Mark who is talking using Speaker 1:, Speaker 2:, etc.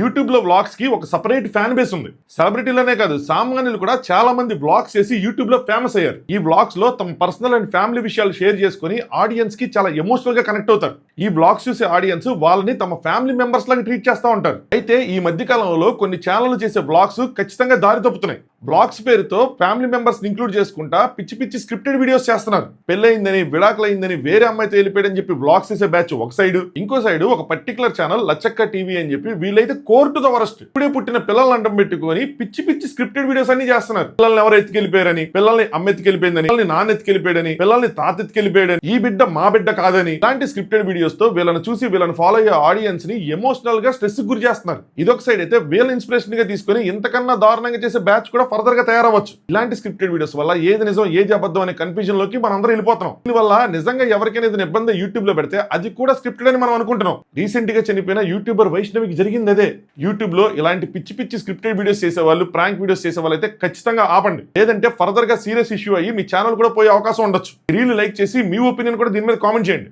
Speaker 1: YouTube లో vlogs కి ఒక సెపరేట్ ఫ్యాన్ బేస్ ఉంది. సెలబ్రిటీలనే కాదు, సామాన్యులు కూడా చాలా మంది వ్లాగ్స్ చేసి యూట్యూబ్ లో ఫేమస్ అయ్యారు. ఈ వ్లాగ్స్ లో తమ పర్సనల్ అండ్ ఫ్యామిలీ విషయాలు షేర్ చేసుకుని ఆడియన్స్ కి చాలా ఎమోషనల్ గా కనెక్ట్ అవుతారు. ఈ వ్లాగ్స్ చూసే ఆడియన్స్ వాళ్ళని తమ ఫ్యామిలీ మెంబర్స్ లాగా ట్రీట్ చేస్తూ ఉంటారు. అయితే ఈ మధ్య కాలంలో కొన్ని ఛానళ్లు చేసే వ్లాగ్స్ ఖచ్చితంగా దారి తప్పుతున్నాయి. వ్లాగ్స్ పేరుతో ఫ్యామిలీ మెంబర్స్ ఇంక్లూడ్ చేసుకుంటా పిచ్చి పిచ్చి స్క్రిప్టెడ్ వీడియోస్ చేస్తున్నారు. పెళ్ళయిందని, విడాకులైందని, వేరే అమ్మాయితో వెళ్ళిపోయాడని చెప్పి వ్లాగ్స్ చేసే బ్యాచ్ ఒక సైడ్, ఇంకో సైడ్ ఒక పర్టికులర్ ఛానల్ లచ్చక్క టీవీ అని చెప్పి వీళ్ళైతే కోర్టు ద వరస్ట్. ఇప్పుడే పుట్టిన పిల్లల్ని అడ్డం పెట్టుకొని పిచ్చి పిచ్చి స్క్రిప్టెడ్ వీడియోస్ అన్ని చేస్తున్నారు. పిల్లల్ని ఎవరు ఎత్తుకెళ్ళిపోయారని, పిల్లల్ని అమ్మ ఎత్తుకెళ్ళిపోయిందని, పిల్లల్ని నాన్న ఎత్తుకెళ్ళిపోయాడని, పిల్లల్ని తాత ఎత్తుకెళ్ళిపోయాడని, ఈ బిడ్డ మా బిడ్డ కాదని, ఇలాంటి స్క్రిప్టెడ్ వీడియోస్ తో వీళ్ళని చూసి వీళ్ళని ఫాలో అయ్యే ఆడియన్స్ ని ఎమోషనల్ గా స్ట్రెస్ గురి చేస్తున్నారు. ఇదొక సైడ్ అయితే వీళ్ళ ఇన్స్పిరేషన్ గా తీసుకుని ఇంతకన్నా దారుణంగా చేసే బ్యాచ్ కూడా ఫర్దర్ గా తయారవచ్చు. ఇలాంటి స్క్రిప్టెడ్ వీడియోస్ వల్ల ఏది నిజం ఏది అబద్ధం అనే కన్ఫ్యూజన్ లోకి మనం అందరం వెళ్ళిపోతున్నాం. దీనివల్ల నిజంగా ఎవరికైనా ఏదైనా ఇబ్బంది యూట్యూబ్ లో పెడితే అది కూడా స్క్రిప్టెడ్ అని మనం అనుకుంటున్నాం. రీసెంట్ గా చనిపోయిన యూట్యూబర్ వైష్ణవికి జరిగింది అదే. యూట్యూబ్ లో ఇలాంటి పిచ్చి పిచ్చి స్క్రిప్టెడ్ వీడియోస్ చేసే వాళ్ళు, ప్రాంక్ వీడియోస్ చేసే వాళ్ళు అయితే ఖచ్చితంగా ఆపండి. లేదంటే ఫర్దర్ గా సీరియస్ ఇష్యూ అయ్యి మీ ఛానల్ కూడా పోయే అవకాశం ఉండొచ్చు. రీల్ లైక్ చేసి మీ ఒపీనియన్ కూడా దీని మీద కామెంట్ చేయండి.